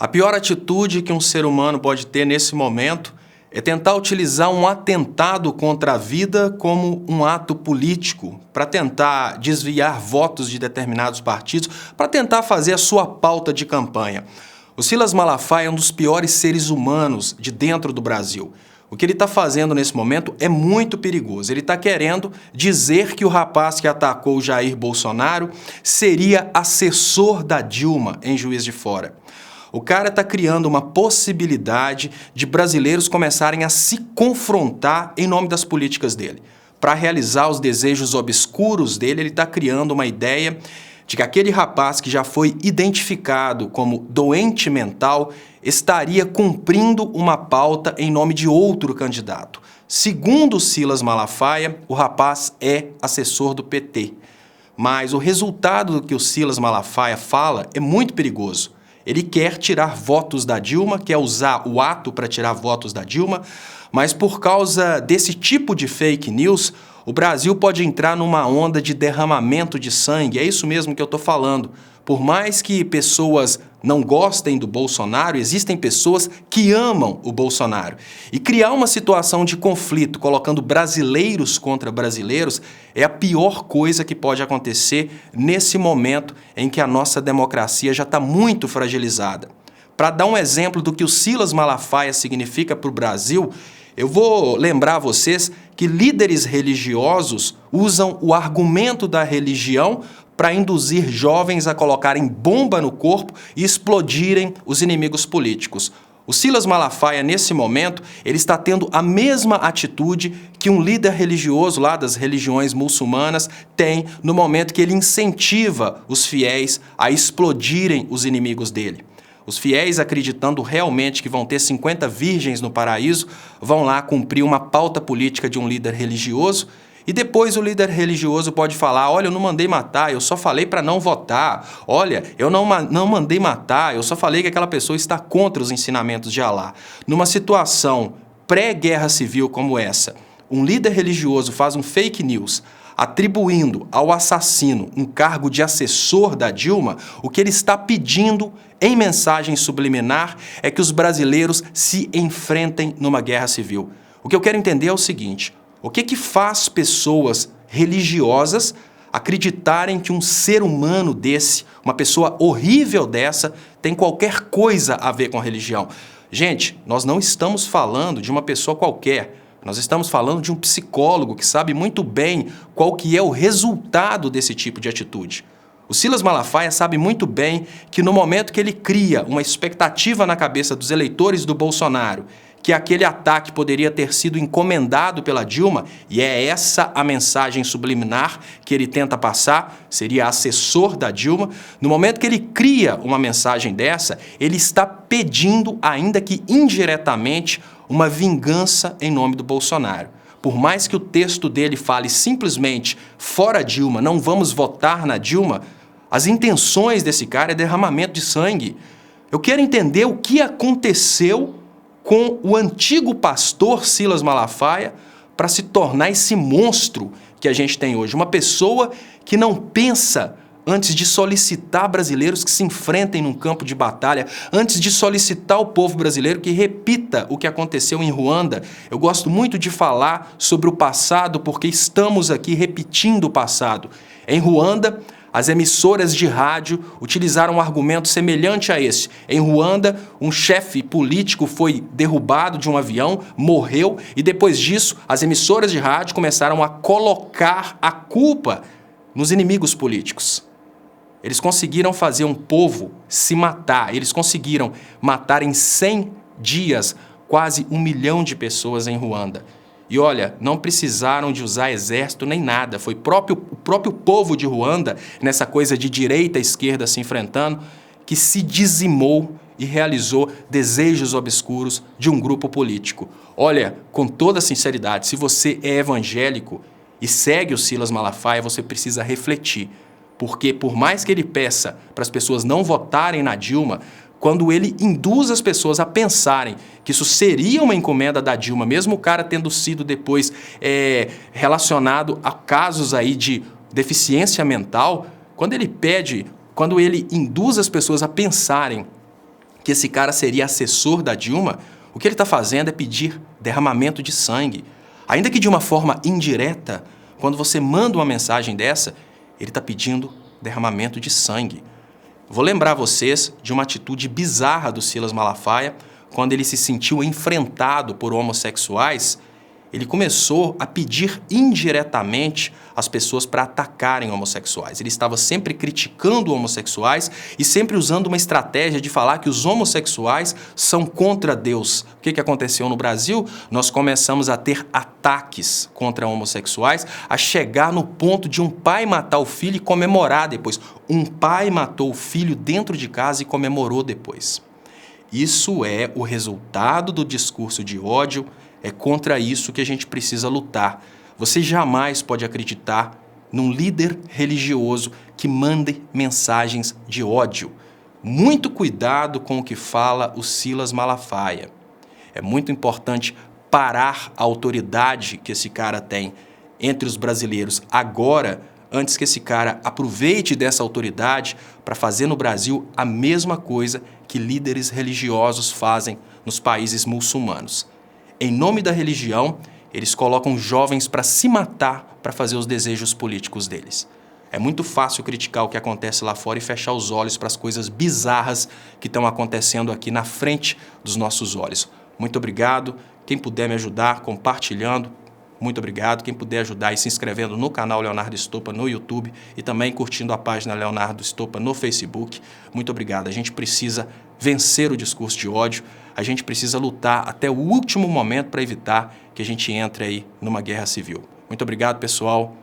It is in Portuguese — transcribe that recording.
A pior atitude que um ser humano pode ter nesse momento é tentar utilizar um atentado contra a vida como um ato político, para tentar desviar votos de determinados partidos, para tentar fazer a sua pauta de campanha. O Silas Malafaia é um dos piores seres humanos de dentro do Brasil. O que ele está fazendo nesse momento é muito perigoso. Ele está querendo dizer que o rapaz que atacou o Jair Bolsonaro seria assessor da Dilma em Juiz de Fora. O cara está criando uma possibilidade de brasileiros começarem a se confrontar em nome das políticas dele. Para realizar os desejos obscuros dele, ele está criando uma ideia de que aquele rapaz que já foi identificado como doente mental estaria cumprindo uma pauta em nome de outro candidato. Segundo Silas Malafaia, o rapaz é assessor do PT. Mas o resultado do que o Silas Malafaia fala é muito perigoso. Ele quer tirar votos da Dilma, quer usar o ato para tirar votos da Dilma, mas por causa desse tipo de fake news, o Brasil pode entrar numa onda de derramamento de sangue. É isso mesmo que eu estou falando. Por mais que pessoas não gostem do Bolsonaro, existem pessoas que amam o Bolsonaro. E criar uma situação de conflito, colocando brasileiros contra brasileiros, é a pior coisa que pode acontecer nesse momento em que a nossa democracia já está muito fragilizada. Para dar um exemplo do que o Silas Malafaia significa para o Brasil, eu vou lembrar a vocês que líderes religiosos usam o argumento da religião para induzir jovens a colocarem bomba no corpo e explodirem os inimigos políticos. O Silas Malafaia, nesse momento, ele está tendo a mesma atitude que um líder religioso lá das religiões muçulmanas tem no momento que ele incentiva os fiéis a explodirem os inimigos dele. Os fiéis, acreditando realmente que vão ter 50 virgens no paraíso, vão lá cumprir uma pauta política de um líder religioso e depois o líder religioso pode falar: olha, eu não mandei matar, eu só falei para não votar. Olha, eu não mandei matar, eu só falei que aquela pessoa está contra os ensinamentos de Alá. Numa situação pré-guerra civil como essa, um líder religioso faz um fake news atribuindo ao assassino um cargo de assessor da Dilma. O que ele está pedindo em mensagem subliminar é que os brasileiros se enfrentem numa guerra civil. O que eu quero entender é o seguinte: o que faz pessoas religiosas acreditarem que um ser humano desse, uma pessoa horrível dessa, tem qualquer coisa a ver com a religião? Gente, nós não estamos falando de uma pessoa qualquer. Nós estamos falando de um psicólogo que sabe muito bem qual que é o resultado desse tipo de atitude. O Silas Malafaia sabe muito bem que no momento que ele cria uma expectativa na cabeça dos eleitores do Bolsonaro, que aquele ataque poderia ter sido encomendado pela Dilma, e é essa a mensagem subliminar que ele tenta passar, seria assessor da Dilma. No momento que ele cria uma mensagem dessa, ele está pedindo, ainda que indiretamente, uma vingança em nome do Bolsonaro. Por mais que o texto dele fale simplesmente fora Dilma, não vamos votar na Dilma, as intenções desse cara é derramamento de sangue. Eu quero entender o que aconteceu com o antigo pastor Silas Malafaia para se tornar esse monstro que a gente tem hoje. Uma pessoa que não pensa antes de solicitar brasileiros que se enfrentem num campo de batalha, antes de solicitar o povo brasileiro que repita o que aconteceu em Ruanda. Eu gosto muito de falar sobre o passado porque estamos aqui repetindo o passado. Em Ruanda, as emissoras de rádio utilizaram um argumento semelhante a esse. Em Ruanda, um chefe político foi derrubado de um avião, morreu, e depois disso, as emissoras de rádio começaram a colocar a culpa nos inimigos políticos. Eles conseguiram fazer um povo se matar. Eles conseguiram matar em 100 dias quase 1 milhão de pessoas em Ruanda. E olha, não precisaram de usar exército nem nada. Foi o próprio povo de Ruanda, nessa coisa de direita e esquerda se enfrentando, que se dizimou e realizou desejos obscuros de um grupo político. Olha, com toda sinceridade, se você é evangélico e segue o Silas Malafaia, você precisa refletir. Porque por mais que ele peça para as pessoas não votarem na Dilma, quando ele induz as pessoas a pensarem que isso seria uma encomenda da Dilma, mesmo o cara tendo sido depois relacionado a casos aí de deficiência mental, quando ele induz as pessoas a pensarem que esse cara seria assessor da Dilma, o que ele está fazendo é pedir derramamento de sangue. Ainda que de uma forma indireta, quando você manda uma mensagem dessa, ele está pedindo derramamento de sangue. Vou lembrar vocês de uma atitude bizarra do Silas Malafaia, quando ele se sentiu enfrentado por homossexuais. Ele começou a pedir indiretamente as pessoas para atacarem homossexuais. Ele estava sempre criticando homossexuais e sempre usando uma estratégia de falar que os homossexuais são contra Deus. O que aconteceu no Brasil? Nós começamos a ter ataques contra homossexuais, a chegar no ponto de um pai matar o filho e comemorar depois. Um pai matou o filho dentro de casa e comemorou depois. Isso é o resultado do discurso de ódio. É contra isso que a gente precisa lutar. Você jamais pode acreditar num líder religioso que mande mensagens de ódio. Muito cuidado com o que fala o Silas Malafaia. É muito importante parar a autoridade que esse cara tem entre os brasileiros agora, antes que esse cara aproveite dessa autoridade para fazer no Brasil a mesma coisa que líderes religiosos fazem nos países muçulmanos. Em nome da religião, eles colocam jovens para se matar para fazer os desejos políticos deles. É muito fácil criticar o que acontece lá fora e fechar os olhos para as coisas bizarras que estão acontecendo aqui na frente dos nossos olhos. Muito obrigado. Quem puder me ajudar compartilhando, muito obrigado. Quem puder ajudar e se inscrevendo no canal Leonardo Estopa no YouTube e também curtindo a página Leonardo Estopa no Facebook, muito obrigado. A gente precisa vencer o discurso de ódio, a gente precisa lutar até o último momento para evitar que a gente entre aí numa guerra civil. Muito obrigado, pessoal.